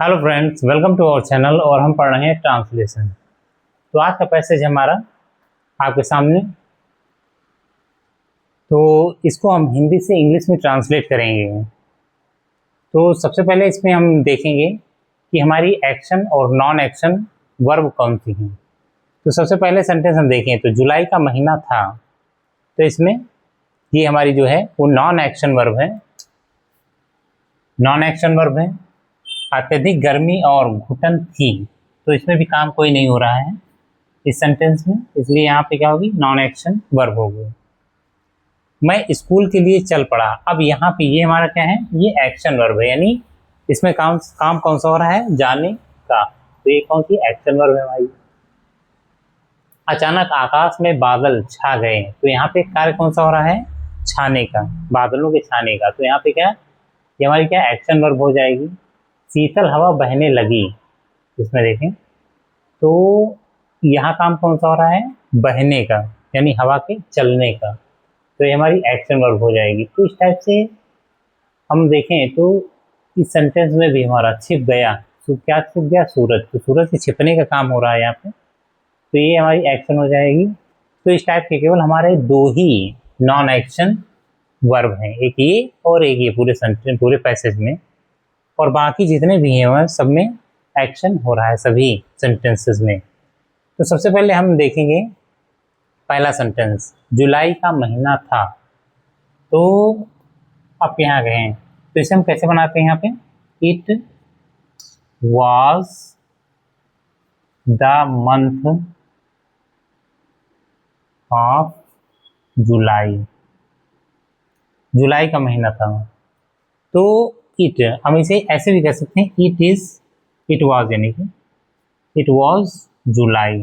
Hello friends, welcome to our channel. और हम पढ़ रहे हैं ट्रांसलेशन। तो आज का पैसेज हमारा आपके सामने, तो इसको हम हिंदी से इंग्लिश में ट्रांसलेट करेंगे। तो सबसे पहले इसमें हम देखेंगे कि हमारी एक्शन और नॉन एक्शन वर्ब कौन सी हैं। तो सबसे पहले सेंटेंस हम देखें तो जुलाई का महीना था, तो इसमें ये हमारी जो है वो नॉन एक्शन वर्ब है। नॉन एक्शन वर्ब है। अत्यधिक गर्मी और घुटन थी, तो इसमें भी काम कोई नहीं हो रहा है इस सेंटेंस में, इसलिए यहाँ पे क्या होगी, नॉन एक्शन वर्ब होगी। मैं स्कूल के लिए चल पड़ा, अब यहाँ पे ये हमारा क्या है, ये एक्शन वर्ब है, यानी इसमें काम कौन सा हो रहा है, जाने का। तो ये कौन सी एक्शन वर्ब है हमारी। अचानक आकाश में बादल छा गए, तो यहाँ पे कार्य कौन सा हो रहा है, छाने का, बादलों के छाने का। तो यहाँ पे क्या, ये हमारी क्या एक्शन वर्ब हो जाएगी। शीतल हवा बहने लगी, इसमें देखें तो यहाँ काम कौन सा हो रहा है, बहने का, यानी हवा के चलने का। तो ये हमारी एक्शन वर्ब हो जाएगी। तो इस टाइप से हम देखें तो इस सेंटेंस में भी हमारा छिप गया, तो क्या छिप गया, सूरज। तो सूरज के छिपने का काम हो रहा है यहाँ पे, तो ये हमारी एक्शन हो जाएगी। तो इस टाइप के केवल हमारे दो ही नॉन एक्शन वर्ब हैं, एक ये और एक ये, पूरे सेंटेंस पूरे पैसेज में। और बाकी जितने भी हैं वह सब में एक्शन हो रहा है, सभी सेंटेंसेस में। तो सबसे पहले हम देखेंगे पहला सेंटेंस, जुलाई का महीना था। तो आप यहाँ गए हैं, तो इसे हम कैसे बनाते हैं, यहाँ पे it was the month of July, जुलाई का महीना था। तो इट, हम इसे ऐसे भी कह सकते हैं, इट इज, इट वॉज, यानी कि it was July,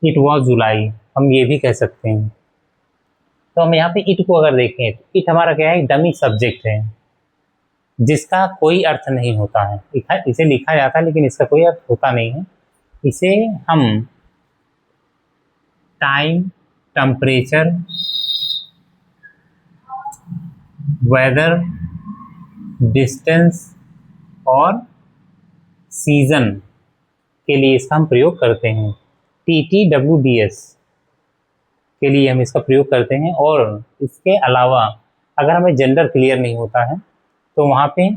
it was July, हम ये भी कह सकते हैं। तो हम यहाँ पे इट को अगर देखें तो इट हमारा क्या है, डमी सब्जेक्ट है, जिसका कोई अर्थ नहीं होता है। इसे लिखा जाता है लेकिन इसका कोई अर्थ होता नहीं है। इसे हम टाइम, टेम्परेचर, वेदर, डिस्टेंस और सीजन के लिए इसका हम प्रयोग करते हैं। TTWDS के लिए हम इसका प्रयोग करते हैं। और इसके अलावा अगर हमें जेंडर क्लियर नहीं होता है तो वहाँ पे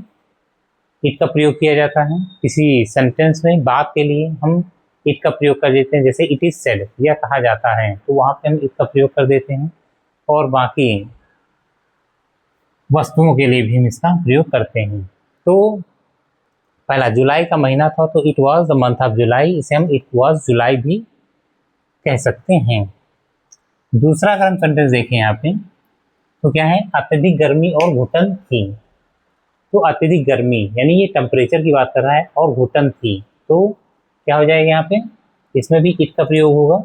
इट का प्रयोग किया जाता है। किसी सेंटेंस में बात के लिए हम इट का प्रयोग कर देते हैं, जैसे इट इज सेड, यह कहा जाता है, तो वहाँ पे हम इट का प्रयोग कर देते हैं। और बाकी वस्तुओं के लिए भी हम इसका प्रयोग करते हैं। तो पहला जुलाई का महीना था, तो it was the month of जुलाई, इसे हम इट वॉज जुलाई भी कह सकते हैं। दूसरा अगर हम सेंटेंस देखें यहाँ पे तो क्या है, अत्यधिक गर्मी और घुटन थी। तो अत्यधिक गर्मी यानी ये टेम्परेचर की बात कर रहा है, और घुटन थी, तो क्या हो जाएगा यहाँ पे, इसमें भी इट का प्रयोग होगा।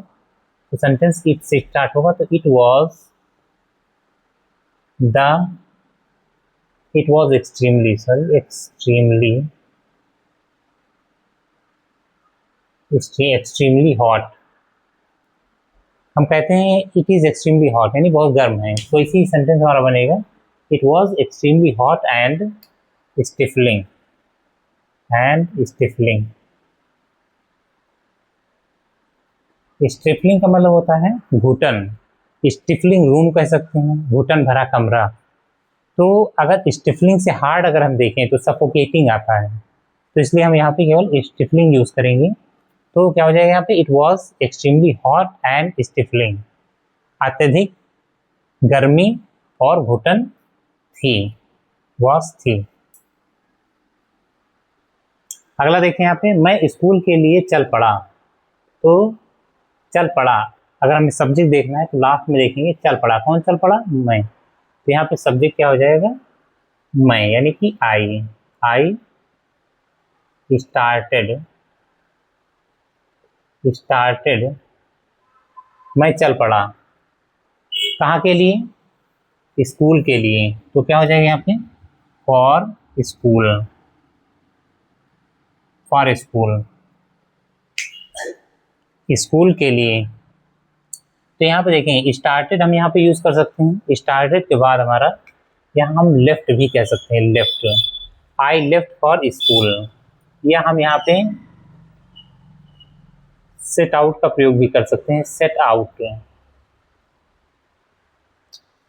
तो सेंटेंस इट से स्टार्ट होगा, तो इट वॉज एक्सट्रीमली हॉट। हम कहते हैं इट इज एक्सट्रीमली हॉट, यानी बहुत गर्म है, तो इसी सेंटेंस हमारा बनेगा, it was extremely hot and stifling, stifling का मतलब होता है घुटन, स्टिफलिंग रूम कह सकते हैं, घुटन भरा कमरा। तो अगर स्टिफलिंग से हार्ड अगर हम देखें तो सफोकेटिंग आता है, तो इसलिए हम यहाँ पे केवल स्टिफलिंग यूज करेंगे। तो क्या हो जाएगा यहाँ पे, it was extremely hot and stifling, अत्यधिक गर्मी और घुटन थी, वॉज थी। अगला देखें यहाँ पे, मैं स्कूल के लिए चल पड़ा। तो चल पड़ा, अगर हमें सब्जेक्ट देखना है तो लास्ट में देखेंगे चल पड़ा, कौन चल पड़ा, मैं। तो यहाँ पे सब्जेक्ट क्या हो जाएगा, मैं, यानी कि आई स्टार्टेड, मैं चल पड़ा, कहाँ के लिए, स्कूल के लिए। तो क्या हो जाएगा यहाँ पे, फॉर स्कूल, स्कूल के लिए। तो यहाँ पे देखें स्टार्टेड हम यहाँ पे यूज कर सकते हैं। स्टार्टेड के बाद हमारा यहाँ हम लेफ्ट भी कह सकते हैं, left, I left for school, या हम यहाँ पे सेट आउट का प्रयोग भी कर सकते हैं, सेट आउट,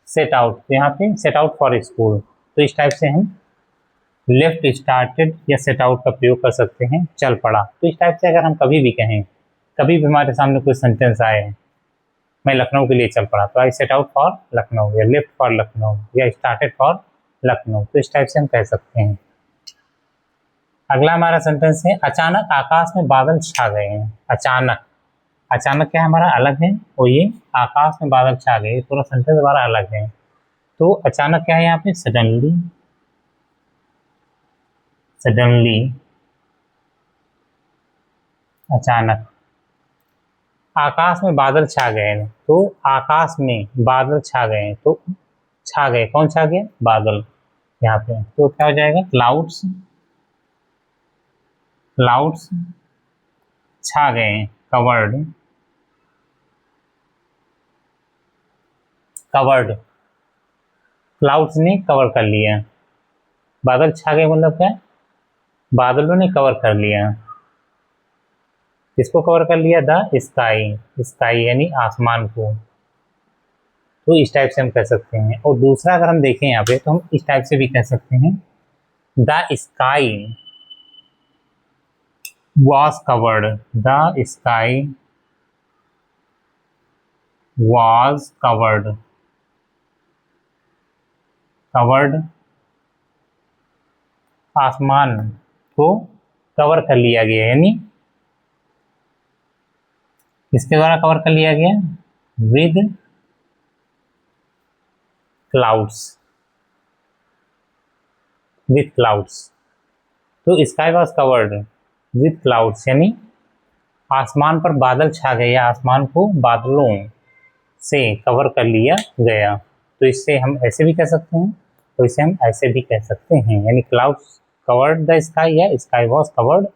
सेट आउट, तो यहाँ पे सेट आउट फॉर स्कूल, तो इस टाइप से हम लेफ्ट स्टार्टेड या सेट आउट का प्रयोग कर सकते हैं, चल पड़ा। तो इस टाइप से अगर हम कभी भी कहें, कभी भी हमारे सामने कोई सेंटेंस आए, मैं लखनऊ के लिए चल पड़ा, तो आई सेट आउट फॉर लखनऊ, या लेफ्ट फॉर लखनऊ, या स्टार्टेड फॉर लखनऊ, तो इस टाइप से हम कह सकते हैं। अगला हमारा सेंटेंस है, अचानक आकाश में बादल छा गए हैं। अचानक, अचानक क्या हमारा अलग है, और ये आकाश में बादल छा गए, पूरा सेंटेंस हमारा अलग है। तो अचानक क्या है यहाँ पे, सडनली, सडनली, अचानक। आकाश में बादल छा गए, तो आकाश में बादल छा गए, तो छा गए, कौन छा गया, बादल यहाँ पे, तो क्या हो जाएगा, क्लाउड्स, क्लाउड्स छा गए, कवर्ड, कवर्ड, क्लाउड्स ने कवर कर लिया, बादल छा गए मतलब क्या, बादलों ने कवर कर लिया, किसको कवर कर लिया, द स्काई, स्काई यानी आसमान को, तो इस टाइप से हम कह सकते हैं। और दूसरा अगर हम देखें यहाँ पे, तो हम इस टाइप से भी कह सकते हैं, the sky was covered, the sky was covered, covered, आसमान को कवर कर लिया गया, यानी किसके द्वारा कवर कर लिया गया, विद क्लाउड्स, विथ क्लाउड्स, तो sky was covered with clouds, यानी आसमान पर बादल छा गए, या आसमान को बादलों से कवर कर लिया गया, तो इससे हम ऐसे भी कह सकते हैं, तो इसे हम ऐसे भी कह सकते हैं, यानी क्लाउड्स कवर्ड द स्काई, या sky was covered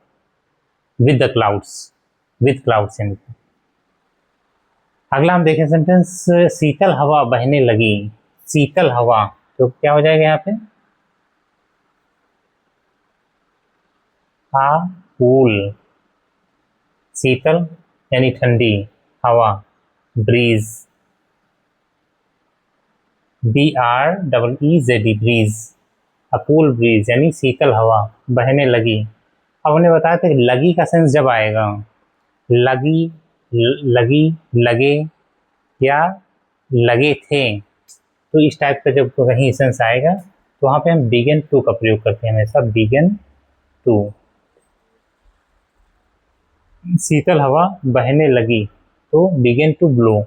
with the clouds, with clouds. यानी अगला हम देखें सेंटेंस, शीतल हवा बहने लगी, शीतल हवा, तो क्या हो जाएगा यहाँ पे, कूल, शीतल यानी ठंडी, हवा, breeze, BREEZ, breeze, cool breeze यानी शीतल हवा, बहने लगी। अब हमने बताया था कि लगी का सेंस जब आएगा, लगी, लगी, लगे, या लगे थे, तो इस टाइप का जब कहीं सेंस आएगा, तो वहाँ पे हम बिगन टू का प्रयोग करते हैं हमेशा, बिगन टू। शीतल हवा बहने लगी, तो बिगन टू ब्लो,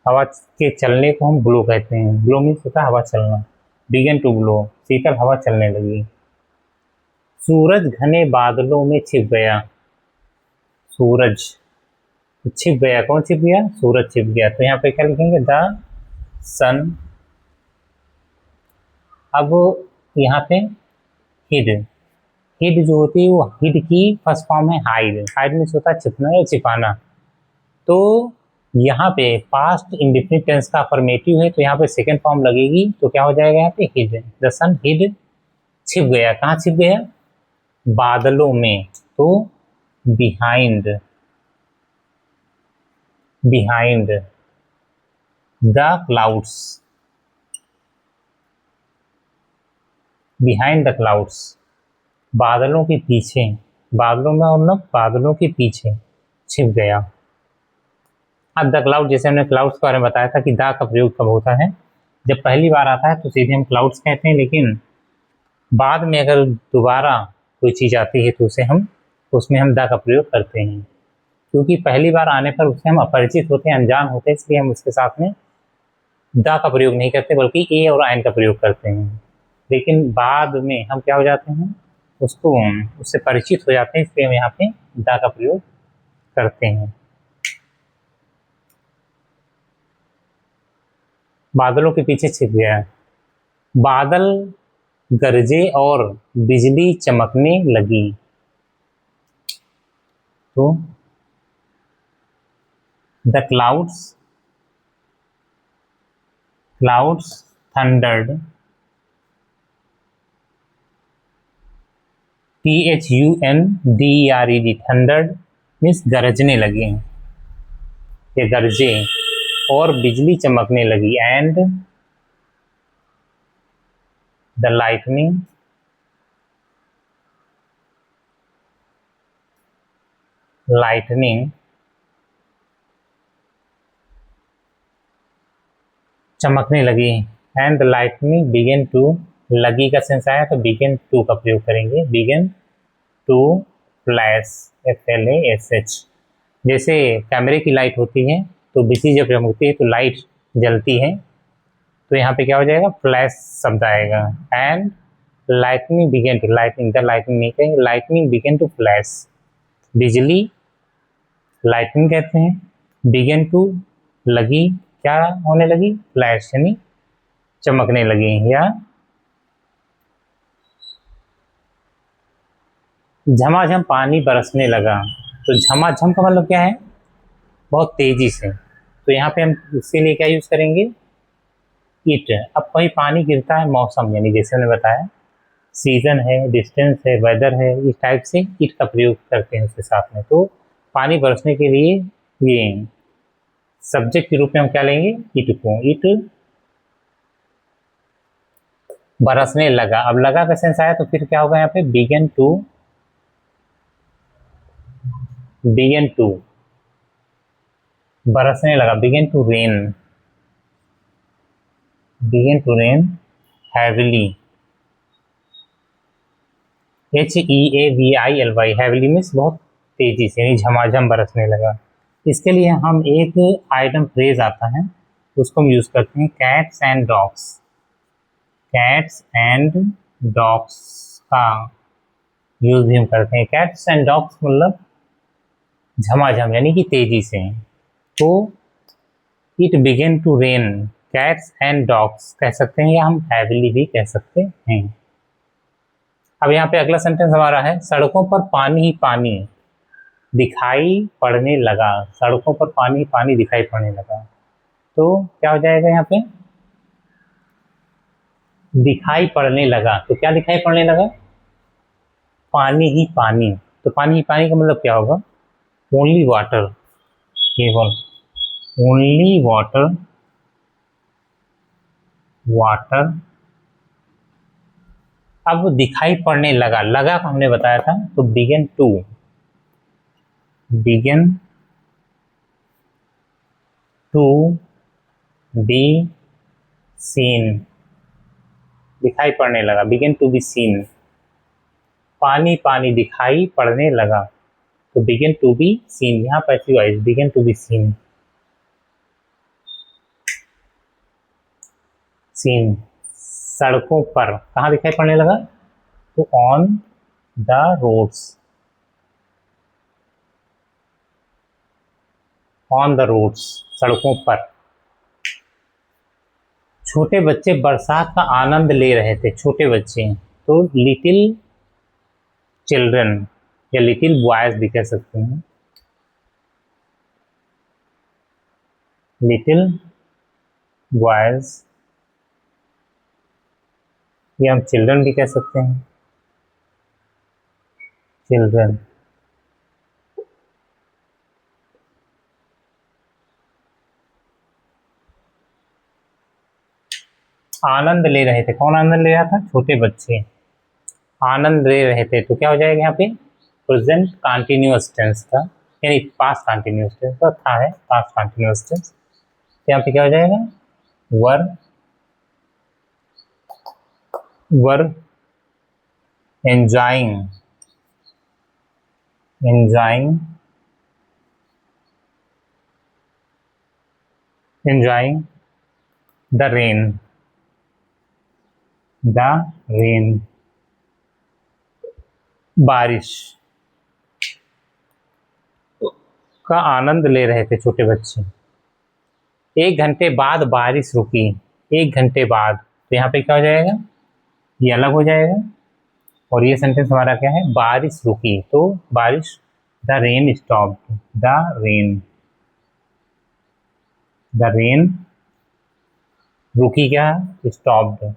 हवा के चलने को हम ब्लो कहते हैं, ब्लो मीन्स होता है हवा चलना, बिगन टू ब्लो, शीतल हवा चलने लगी। सूरज घने बादलों में छिप गया, सूरज छिप गया, कौन छिप गया, सूरज छिप गया, तो यहाँ पे क्या लिखेंगे, द सन। अब यहाँ पे हिड, हिड जो होती है वो हिड की फर्स्ट फॉर्म है हाइड, हाइड मीन्स होता है छिपना या छिपाना, तो यहाँ पे पास्ट इंडेफिनिट टेंस का अफर्मेटिव है, तो यहाँ पे सेकंड फॉर्म लगेगी, तो क्या हो जाएगा यहाँ पे, हिड, द सन हिड, छिप गया, कहाँ छिप गया, बादलों में, तो behind, behind the clouds, behind the clouds, बादलों के पीछे, बादलों में मतलब बादलों के पीछे छिप गया। अब द क्लाउड, जैसे हमने क्लाउड्स के बारे में बताया था कि द का प्रयोग कब होता है, जब पहली बार आता है तो सीधे हम क्लाउड्स कहते हैं, लेकिन बाद में अगर दोबारा कोई चीज़ आती है तो उसे हम, उसमें हम द का प्रयोग करते हैं, क्योंकि पहली बार आने पर उससे हम अपरिचित होते हैं, अनजान होते हैं, इसलिए हम उसके साथ में द का प्रयोग नहीं करते, बल्कि ए और आइन का प्रयोग करते हैं। लेकिन बाद में हम क्या हो जाते हैं, उसको, उससे परिचित हो जाते हैं, इसलिए हम यहाँ पे द का प्रयोग करते हैं। बादलों के पीछे छिप गया, बादल गरजे और बिजली चमकने लगी, तो the clouds, clouds thundered, THUNDERED, thundered means गरजने लगे या गरजे, और बिजली चमकने लगी, एंड द लाइटनिंग चमकने लगी, and the lightning began to, लगी का सेंस आया तो बिगेन टू का प्रयोग करेंगे, बिगेन टू फ्लैश, FLASH। जैसे कैमरे की लाइट होती है तो बिजली जब चमकती है तो लाइट जलती है, तो यहाँ पे क्या हो जाएगा, फ्लैश शब्द आएगा। And lightning began to, lightning, the lightning नहीं कहेंगे, लाइटनिंग बिगेन टू फ्लैश, बिजली लाइटनिंग कहते हैं, बिगेन टू लगी, क्या होने लगी, फ्लैश यानी चमकने लगी, या झमाझम पानी बरसने लगा। तो झमाझम का मतलब क्या है, बहुत तेजी से, तो यहाँ पे हम इसके लिए क्या यूज करेंगे, इट। अब कहीं पानी गिरता है, मौसम यानी जैसे मैंने बताया, सीजन है, डिस्टेंस है, वेदर है, इस टाइप से इट का प्रयोग करते हैं उसके साथ में। तो पानी बरसने के लिए ये सब्जेक्ट के रूप में हम क्या लेंगे, इट को, इट बरसने लगा। अब लगा का सेंस आया तो फिर क्या होगा यहाँ पे, बिगन टू बरसने लगा, began to rain heavily, HEAVILY, heavily means बहुत तेजी से, यानी झमाझम बरसने लगा। इसके लिए हम एक आइटम फ्रेज आता है, उसको हम यूज करते हैं, cats and dogs. Cats and dogs का यूज भी हम करते हैं। कैट्स एंड डॉग्स मतलब झमाझम यानी कि तेजी से। तो it began to rain cats and dogs कह सकते हैं, या हम हैविली भी कह सकते हैं। अब यहाँ पे अगला सेंटेंस हमारा है, सड़कों पर पानी ही पानी दिखाई पड़ने लगा। सड़कों पर पानी ही पानी दिखाई पड़ने लगा, तो क्या हो जाएगा यहाँ पे, दिखाई पड़ने लगा, तो क्या दिखाई पड़ने लगा, पानी ही पानी। तो पानी ही पानी का मतलब क्या होगा, ओनली वाटर, केवल ओनली वाटर, अब दिखाई पड़ने लगा, लगा को हमने बताया था, तो बिगन टू बी सीन, दिखाई पड़ने लगा, बिगन टू बी सीन। पानी पानी दिखाई पड़ने लगा, तो बिगन टू बी सीन, यहाँ passive voice, began to be seen. Seen सड़कों पर, कहाँ दिखाई पड़ने लगा, तो ऑन द रोड्स, सड़कों पर। छोटे बच्चे बरसात का आनंद ले रहे थे, छोटे बच्चे, तो लिटिल चिल्ड्रन या लिटिल बॉयज भी कह सकते हैं, लिटिल बॉयज, या हम चिल्ड्रन भी कह सकते हैं, चिल्ड्रन। आनंद ले रहे थे, कौन आनंद ले रहा था, छोटे बच्चे आनंद ले रहे थे, तो क्या हो जाएगा यहाँ पे, प्रेजेंट कंटिन्यूअस टेंस का, यानी पास्ट कंटिन्यूअस टेंस का था, है पास्ट कंटिन्यूअस टेंस, तो यहाँ पे क्या हो जाएगा, वर एंजॉइंग द रेन, बारिश का आनंद ले रहे थे छोटे बच्चे। 1 घंटे बाद बारिश रुकी, 1 घंटे बाद, तो यहाँ पे क्या हो जाएगा, ये अलग हो जाएगा, और ये सेंटेंस हमारा क्या है, बारिश रुकी, तो बारिश, the rain stopped, the rain रुकी, क्या, स्टॉप्ड,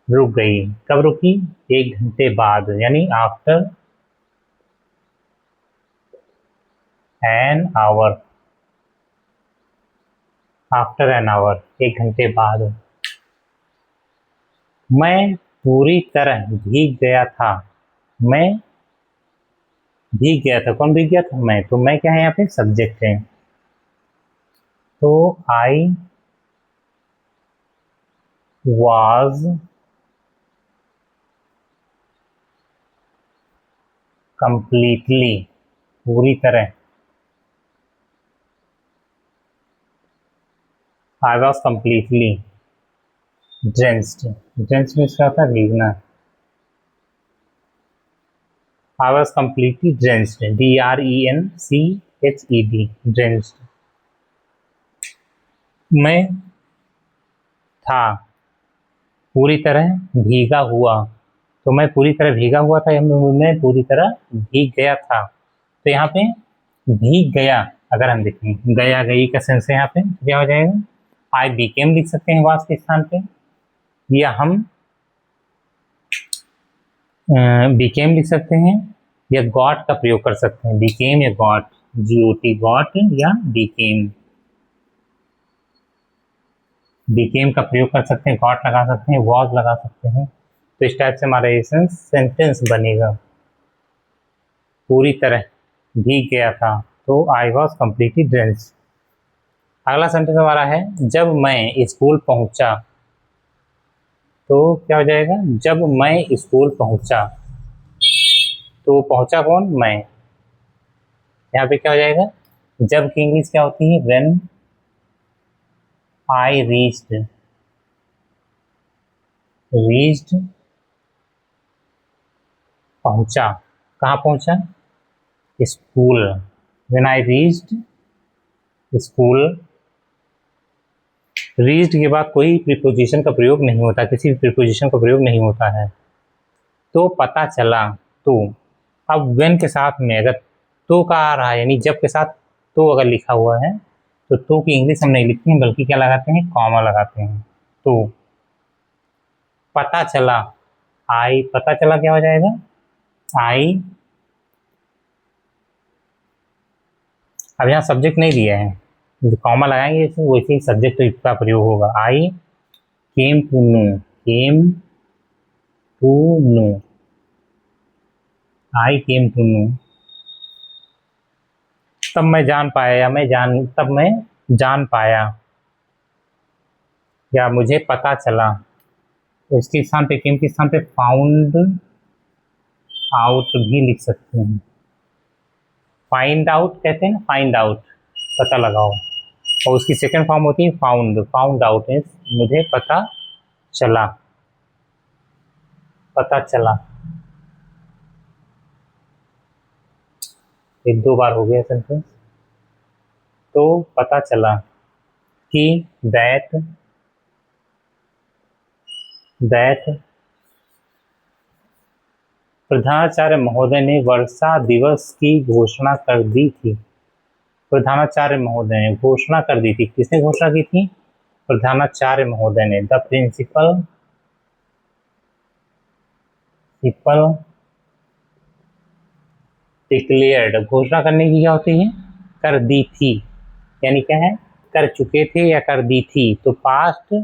रुक गई। कब रुकी? 1 घंटे बाद, यानी after an hour. After an hour, 1 घंटे बाद। मैं पूरी तरह भीग गया था। मैं भीग गया था, कौन भीग गया था? मैं। तो मैं क्या है यहाँ पे? सब्जेक्ट है। तो आई वॉज कंप्लीटली, पूरी तरह। I was completely drenched. Drenched means क्या होता है? भीगना। I was completely drenched, DRENCHED, drenched. मैं था पूरी तरह भीगा हुआ। तो मैं पूरी तरह भीगा हुआ था, या मैं पूरी तरह भीग गया था। तो यहाँ पे भीग गया, अगर हम देखें गया गई का सेंस है यहाँ पे, तो क्या हो जाएगा? आई बीकेम लिख सकते हैं वाज के स्थान पे, या हम बीकेम लिख सकते हैं, या गॉट का प्रयोग कर सकते हैं। बीकेम या गॉट, GOT, गॉट या बीकेम। बीकेम का प्रयोग कर सकते हैं, गॉट लगा सकते हैं, वॉज लगा सकते हैं। तो इस टाइप से हमारा ये सेंटेंस बनेगा। पूरी तरह भीग गया था, तो आई वॉज कम्प्लीटली ड्रेंच्ड। अगला सेंटेंस हमारा है जब मैं स्कूल पहुंचा। तो क्या हो जाएगा? जब मैं स्कूल पहुंचा। तो पहुंचा कौन? मैं। यहाँ पे क्या हो जाएगा? जब की इंग्लिश क्या होती है? When I reached. रीच्ड, पहुंचा। कहाँ पहुंचा? School. When I reached school. Reached के बाद कोई प्रीपोजिशन का प्रयोग नहीं होता, किसी भी प्रीपोजिशन का प्रयोग नहीं होता है। तो पता चला। तो अब व्हेन के साथ में अगर तो का आ रहा है, यानी जब के साथ तो अगर लिखा हुआ है, तो की इंग्लिश हम नहीं लिखते हैं, बल्कि क्या लगाते हैं? कॉमा लगाते हैं। तो पता चला, आई, पता चला क्या हो जाएगा? आई। अब यहाँ सब्जेक्ट नहीं दिया है, कॉमा लगाएंगे वैसे ही सब्जेक्ट का प्रयोग होगा। I came to know. Came to know. I came to know. तब मैं जान पाया, या तब मैं जान पाया, या मुझे पता चला। तो इसके स्थान पे, केम के स्थान पे फाउंड आउट भी लिख सकते हैं। फाइंड आउट कहते हैं ना, फाइंड आउट, पता लगाओ। और उसकी सेकंड फॉर्म होती है फाउंड। फाउंड आउट मीन्स मुझे पता चला। पता चला, 1-2 बार हो गया सेंटेंस। तो पता चला कि दैट प्रधानाचार्य महोदय ने वर्षा दिवस की घोषणा कर दी थी। प्रधानाचार्य महोदय ने घोषणा कर दी थी। किसने घोषणा की थी? प्रधानाचार्य महोदय ने। The principal declared. घोषणा करने की क्या होती है? कर दी थी, यानी क्या है? कर चुके थे या कर दी थी। तो पास्ट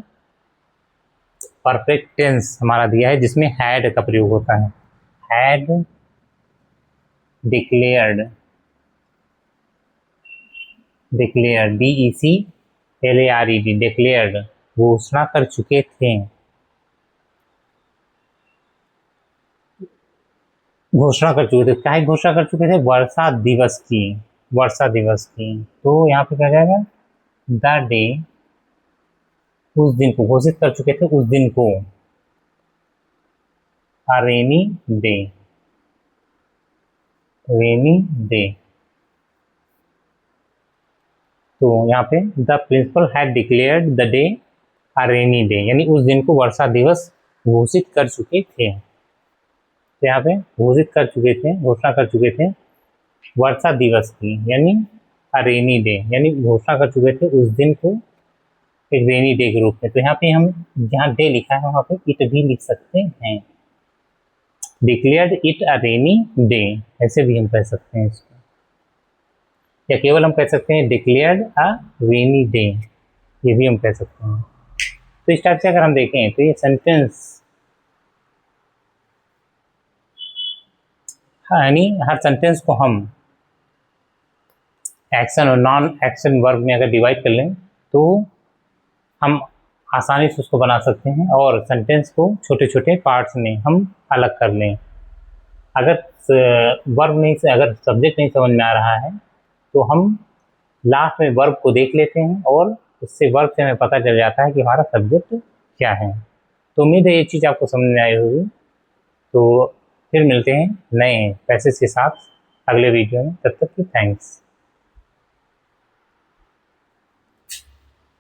परफेक्ट टेंस हमारा दिया है, जिसमें हैड का प्रयोग होता है। Had declared. DECLARED, डिक्लेयर्ड, घोषणा कर चुके थे। घोषणा कर चुके थे, क्या घोषणा कर चुके थे? वर्षा दिवस की। वर्षा दिवस की। तो यहाँ पे क्या जाएगा? द डे, उस दिन को घोषित कर चुके थे, उस दिन को। Rainy day. Rainy day. तो यहाँ पे the principal had declared the day a rainy day, यानी उस दिन को वर्षा दिवस घोषित कर चुके थे। तो यहाँ पे घोषित कर चुके थे, घोषणा कर चुके थे वर्षा दिवस की, यानी अ रेनी डे, यानी घोषणा कर चुके थे उस दिन को एक रेनी डे के रूप में। तो यहाँ पे हम जहाँ डे लिखा है वहाँ पे इट भी लिख सकते हैं, declared it a rainy day, ऐसे भी हम कह सकते हैं इसको, या केवल हम कह सकते हैं डिक्लेयर्ड अ रेनी डे, ये भी हम कह सकते हैं। तो इस टाइप से अगर हम देखें तो ये सेंटेंस, यानी हर सेंटेंस को हम एक्शन और नॉन एक्शन वर्ब में अगर डिवाइड कर लें तो हम आसानी से उसको बना सकते हैं, और सेंटेंस को छोटे छोटे पार्ट्स में हम अलग कर लें। अगर वर्ब नहीं से, अगर सब्जेक्ट नहीं समझ में आ रहा है तो हम लास्ट में वर्ब को देख लेते हैं, और उससे वर्ब से हमें पता चल जाता है कि हमारा सब्जेक्ट क्या है। तो उम्मीद है ये चीज़ आपको समझ में आई होगी। तो फिर मिलते हैं नए पैसेज के साथ अगले वीडियो में, तब तक की थैंक्स।